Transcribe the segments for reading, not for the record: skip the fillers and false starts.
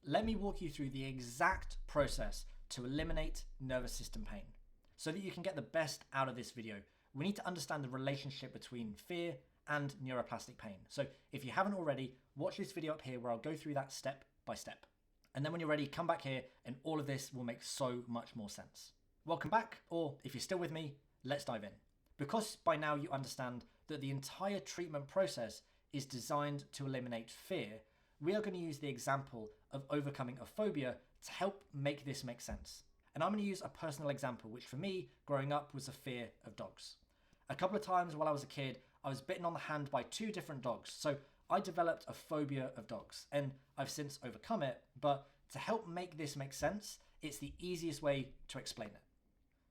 Let me walk you through the exact process to eliminate nervous system pain. So that you can get the best out of this video, we need to understand the relationship between fear and neuroplastic pain. So if you haven't already, watch this video up here where I'll go through that step by step. And then when you're ready, come back here and all of this will make so much more sense. Welcome back, or if you're still with me, let's dive in. Because by now you understand that the entire treatment process is designed to eliminate fear, we are going to use the example of overcoming a phobia to help make this make sense. And I'm going to use a personal example, which for me, growing up, was a fear of dogs. A couple of times while I was a kid, I was bitten on the hand by 2 different dogs. So I developed a phobia of dogs, and I've since overcome it. But to help make this make sense, it's the easiest way to explain it.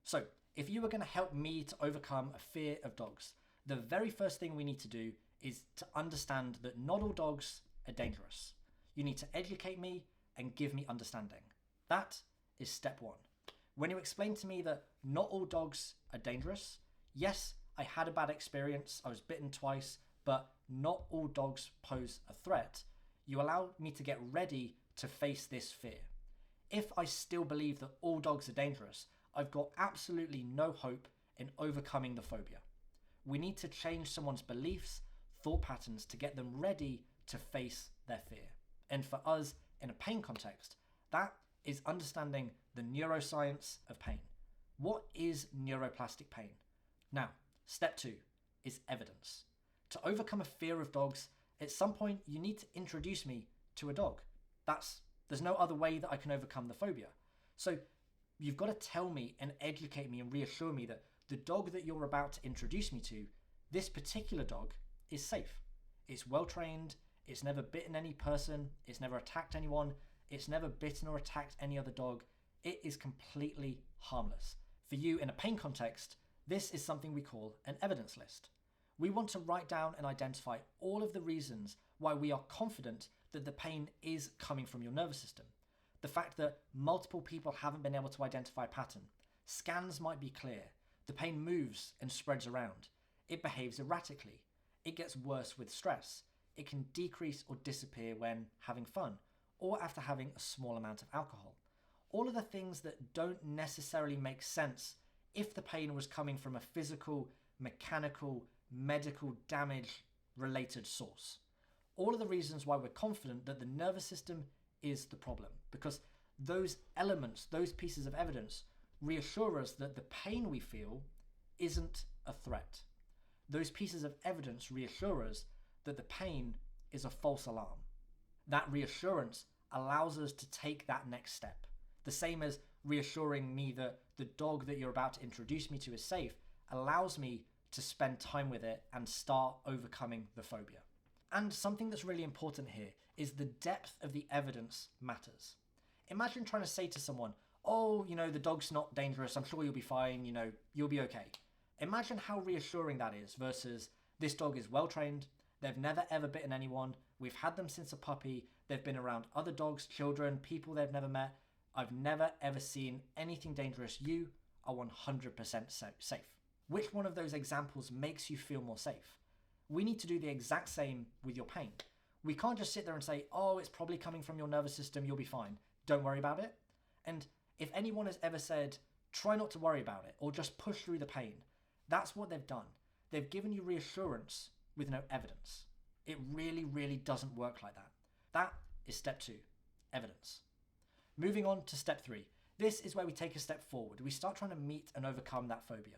So if you were going to help me to overcome a fear of dogs, the very first thing we need to do is to understand that not all dogs are dangerous. You need to educate me and give me understanding. That is step 1. When you explain to me that not all dogs are dangerous, yes, I had a bad experience, I was bitten twice, but not all dogs pose a threat, you allow me to get ready to face this fear. If I still believe that all dogs are dangerous, I've got absolutely no hope in overcoming the phobia. We need to change someone's beliefs, thought patterns to get them ready to face their fear. And for us, in a pain context, that is understanding the neuroscience of pain. What is neuroplastic pain? Now, step 2 is evidence. To overcome a fear of dogs, at some point you need to introduce me to a dog. There's no other way that I can overcome the phobia. So you've got to tell me and educate me and reassure me that the dog that you're about to introduce me to, this particular dog, is safe. It's well trained, it's never bitten any person, it's never attacked anyone, it's never bitten or attacked any other dog. It is completely harmless. For you, in a pain context, this is something we call an evidence list. We want to write down and identify all of the reasons why we are confident that the pain is coming from your nervous system. The fact that multiple people haven't been able to identify a pattern. Scans might be clear. The pain moves and spreads around. It behaves erratically. It gets worse with stress. It can decrease or disappear when having fun, or after having a small amount of alcohol. All of the things that don't necessarily make sense if the pain was coming from a physical, mechanical, medical damage related source. All of the reasons why we're confident that the nervous system is the problem, because those elements, those pieces of evidence reassure us that the pain we feel isn't a threat. Those pieces of evidence reassure us that the pain is a false alarm. That reassurance allows us to take that next step. The same as reassuring me that the dog that you're about to introduce me to is safe allows me to spend time with it and start overcoming the phobia. And something that's really important here is the depth of the evidence matters. Imagine trying to say to someone, oh, the dog's not dangerous, I'm sure you'll be fine, you'll be okay. Imagine how reassuring that is versus this dog is well trained, they've never ever bitten anyone, we've had them since a puppy, they've been around other dogs, children, people they've never met, I've never ever seen anything dangerous, you are 100% safe. Which one of those examples makes you feel more safe? We need to do the exact same with your pain. We can't just sit there and say, oh, it's probably coming from your nervous system, you'll be fine. Don't worry about it. And if anyone has ever said, try not to worry about it, or just push through the pain, that's what they've done. They've given you reassurance with no evidence. It really, really doesn't work like that. That is step 2, evidence. Moving on to step 3. This is where we take a step forward. We start trying to meet and overcome that phobia.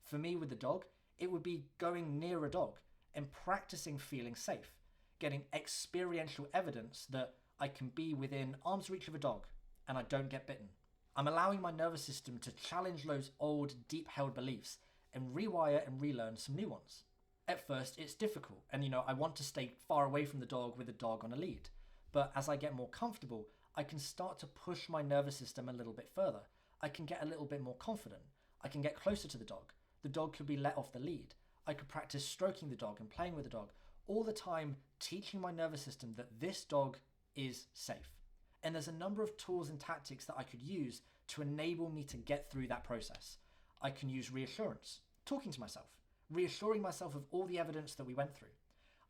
For me with the dog, it would be going near a dog and practicing feeling safe, getting experiential evidence that I can be within arm's reach of a dog and I don't get bitten. I'm allowing my nervous system to challenge those old, deep-held beliefs and rewire and relearn some new ones. At first, it's difficult, and I want to stay far away from the dog with a dog on a lead. But as I get more comfortable, I can start to push my nervous system a little bit further. I can get a little bit more confident. I can get closer to the dog. The dog could be let off the lead. I could practice stroking the dog and playing with the dog, all the time teaching my nervous system that this dog is safe. And there's a number of tools and tactics that I could use to enable me to get through that process. I can use reassurance, talking to myself, reassuring myself of all the evidence that we went through.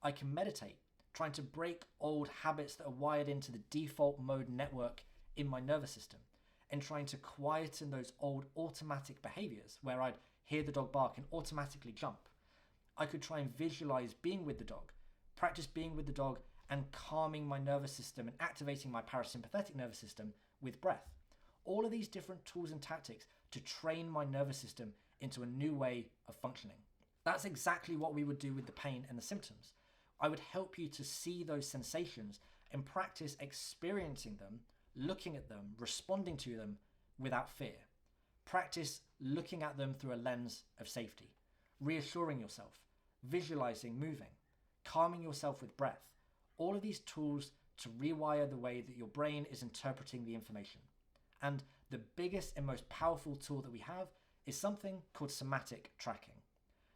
I can meditate, trying to break old habits that are wired into the default mode network in my nervous system, and trying to quieten those old automatic behaviors where I'd hear the dog bark and automatically jump. I could try and visualize being with the dog, practice being with the dog and calming my nervous system and activating my parasympathetic nervous system with breath. All of these different tools and tactics to train my nervous system into a new way of functioning. That's exactly what we would do with the pain and the symptoms. I would help you to see those sensations and practice experiencing them, looking at them, responding to them without fear. Practice looking at them through a lens of safety, reassuring yourself, visualizing moving, calming yourself with breath. All of these tools to rewire the way that your brain is interpreting the information. And the biggest and most powerful tool that we have is something called somatic tracking.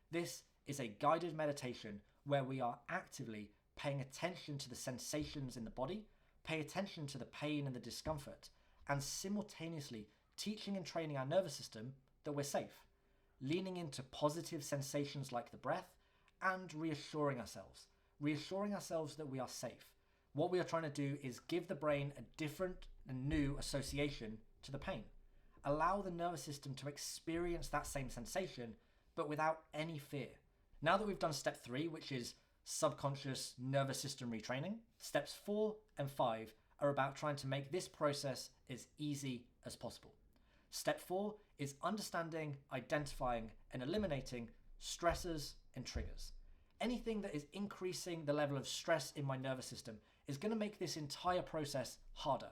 This is a guided meditation where we are actively paying attention to the sensations in the body, pay attention to the pain and the discomfort, and simultaneously teaching and training our nervous system that we're safe, leaning into positive sensations like the breath and reassuring ourselves that we are safe. What we are trying to do is give the brain a different and new association to the pain. Allow the nervous system to experience that same sensation, but without any fear. Now that we've done step 3, which is subconscious nervous system retraining, steps 4 and 5 are about trying to make this process as easy as possible. Step 4 is understanding, identifying, and eliminating stressors and triggers. Anything that is increasing the level of stress in my nervous system is going to make this entire process harder.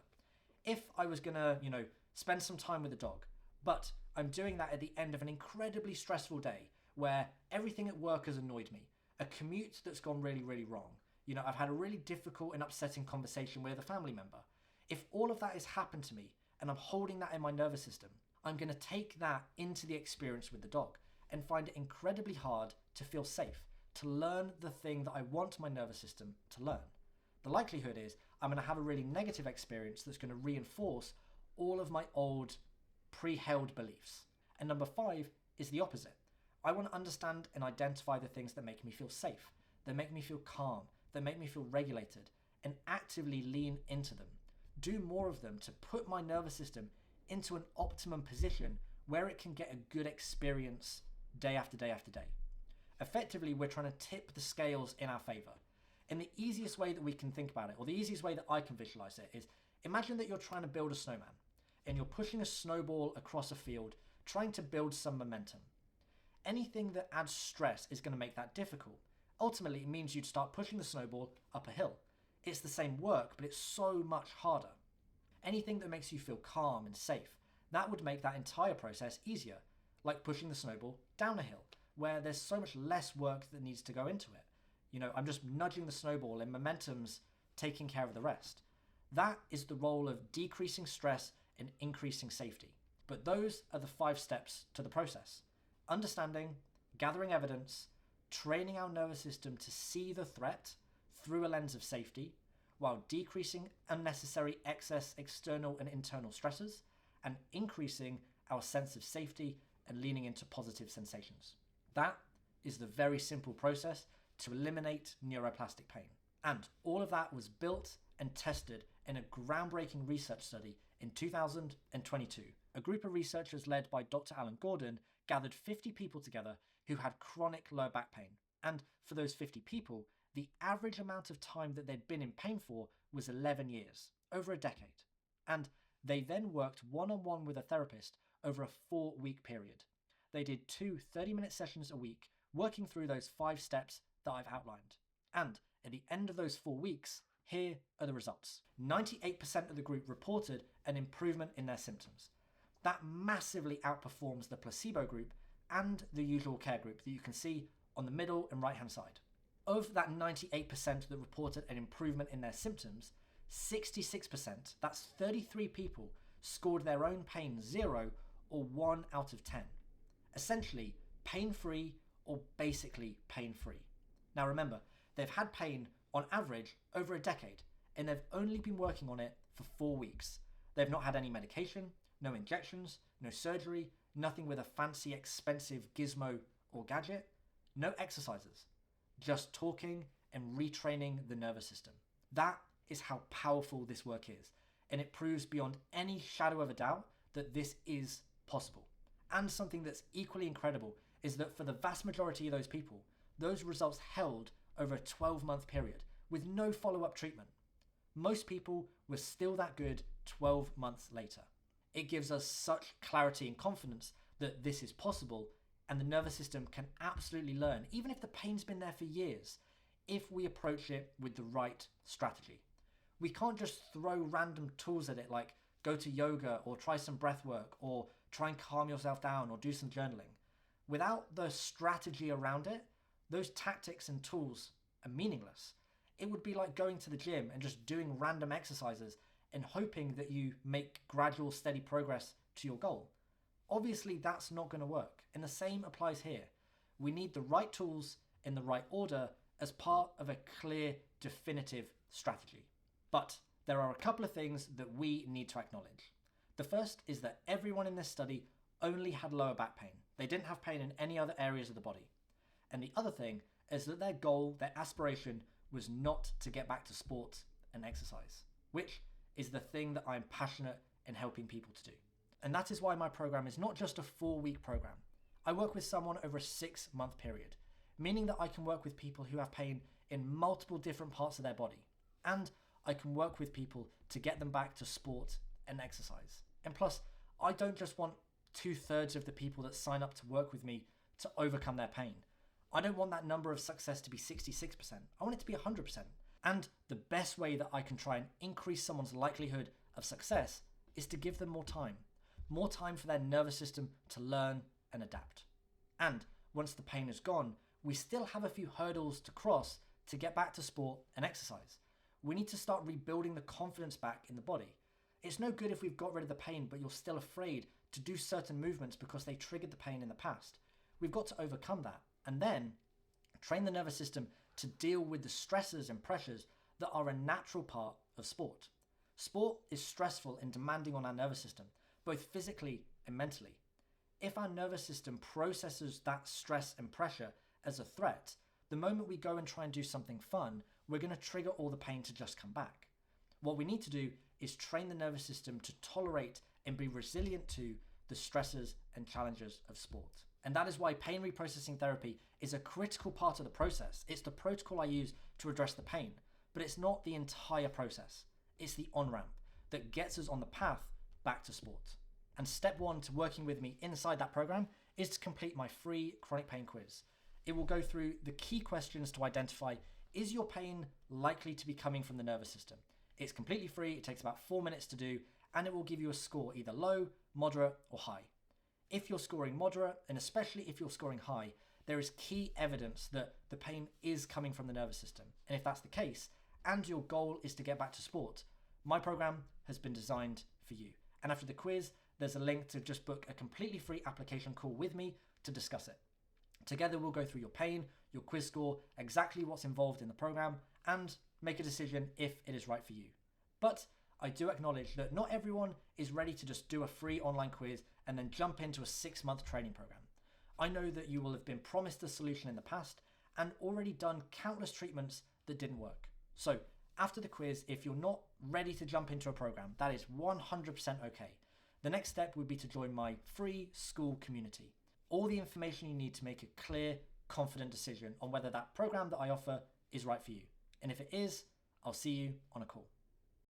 If I was going to, spend some time with a dog, but I'm doing that at the end of an incredibly stressful day where everything at work has annoyed me, a commute that's gone really, really wrong, I've had a really difficult and upsetting conversation with a family member. If all of that has happened to me and I'm holding that in my nervous system, I'm going to take that into the experience with the dog and find it incredibly hard to feel safe, to learn the thing that I want my nervous system to learn. The likelihood is I'm going to have a really negative experience that's going to reinforce all of my old pre-held beliefs. And number 5 is the opposite. I want to understand and identify the things that make me feel safe, that make me feel calm, that make me feel regulated, and actively lean into them. Do more of them to put my nervous system into an optimum position where it can get a good experience day after day after day. Effectively, we're trying to tip the scales in our favor. And the easiest way that we can think about it, or the easiest way that I can visualize it, is imagine that you're trying to build a snowman and you're pushing a snowball across a field, trying to build some momentum. Anything that adds stress is going to make that difficult. Ultimately, it means you'd start pushing the snowball up a hill. It's the same work, but it's so much harder. Anything that makes you feel calm and safe, that would make that entire process easier, like pushing the snowball down a hill, where there's so much less work that needs to go into it. I'm just nudging the snowball and momentum's taking care of the rest. That is the role of decreasing stress and increasing safety. But those are the 5 steps to the process. Understanding, gathering evidence, training our nervous system to see the threat through a lens of safety, while decreasing unnecessary excess external and internal stressors, and increasing our sense of safety and leaning into positive sensations. That is the very simple process to eliminate neuroplastic pain. And all of that was built and tested in a groundbreaking research study in 2022. A group of researchers led by Dr. Alan Gordon gathered 50 people together who had chronic lower back pain. And for those 50 people, the average amount of time that they'd been in pain for was 11 years, over a decade. And they then worked one-on-one with a therapist over a 4-week period. They did 2 30-minute sessions a week, working through those 5 steps that I've outlined. And at the end of those 4 weeks, here are the results. 98% of the group reported an improvement in their symptoms. That massively outperforms the placebo group and the usual care group that you can see on the middle and right-hand side. Of that 98% that reported an improvement in their symptoms, 66%, that's 33 people, scored their own pain 0 or 1 out of 10. Essentially, pain-free or basically pain-free. Now remember, they've had pain on average over a decade, and they've only been working on it for 4 weeks. They've not had any medication, no injections, no surgery, nothing with a fancy expensive gizmo or gadget, no exercises, just talking and retraining the nervous system. That is how powerful this work is, and it proves beyond any shadow of a doubt that this is possible. And something that's equally incredible is that for the vast majority of those people, those results held over a 12-month period with no follow-up treatment. Most people were still that good 12 months later. It gives us such clarity and confidence that this is possible, and the nervous system can absolutely learn, even if the pain's been there for years, if we approach it with the right strategy. We can't just throw random tools at it like go to yoga or try some breath work or try and calm yourself down or do some journaling. Without the strategy around it, those tactics and tools are meaningless. It would be like going to the gym and just doing random exercises and hoping that you make gradual, steady progress to your goal. Obviously, that's not going to work, and the same applies here. We need the right tools in the right order as part of a clear, definitive strategy. But there are a couple of things that we need to acknowledge. The first is that everyone in this study only had lower back pain. They didn't have pain in any other areas of the body. And the other thing is that their goal, their aspiration, was not to get back to sport and exercise, which is the thing that I'm passionate in helping people to do. And that is why my program is not just a 4-week program. I work with someone over a 6-month period, meaning that I can work with people who have pain in multiple different parts of their body. And I can work with people to get them back to sport and exercise. And plus, I don't just want 2/3 of the people that sign up to work with me to overcome their pain. I don't want that number of success to be 66%. I want it to be 100%. And the best way that I can try and increase someone's likelihood of success is to give them more time for their nervous system to learn and adapt. And once the pain is gone, we still have a few hurdles to cross to get back to sport and exercise. We need to start rebuilding the confidence back in the body. It's no good if we've got rid of the pain, but you're still afraid to do certain movements because they triggered the pain in the past. We've got to overcome that and then train the nervous system to deal with the stresses and pressures that are a natural part of sport. Sport is stressful and demanding on our nervous system, both physically and mentally. If our nervous system processes that stress and pressure as a threat, the moment we go and try and do something fun, we're going to trigger all the pain to just come back. What we need to do is train the nervous system to tolerate and be resilient to the stresses and challenges of sport. And that is why pain reprocessing therapy is a critical part of the process. It's the protocol I use to address the pain, but it's not the entire process. It's the on-ramp that gets us on the path back to sport. And step 1 to working with me inside that program is to complete my free chronic pain quiz. It will go through the key questions to identify, is your pain likely to be coming from the nervous system? It's completely free, it takes about 4 minutes to do, and it will give you a score either low, moderate, or high. If you're scoring moderate, and especially if you're scoring high, there is key evidence that the pain is coming from the nervous system. And if that's the case, and your goal is to get back to sport, my program has been designed for you. And after the quiz, there's a link to just book a completely free application call with me to discuss it. Together, we'll go through your pain, your quiz score, exactly what's involved in the program, and make a decision if it is right for you. But I do acknowledge that not everyone is ready to just do a free online quiz and then jump into a 6-month training program. I know that you will have been promised a solution in the past and already done countless treatments that didn't work. So after the quiz, if you're not ready to jump into a program, that is 100% okay. The next step would be to join my free school community. All the information you need to make a clear, confident decision on whether that program that I offer is right for you. And if it is, I'll see you on a call.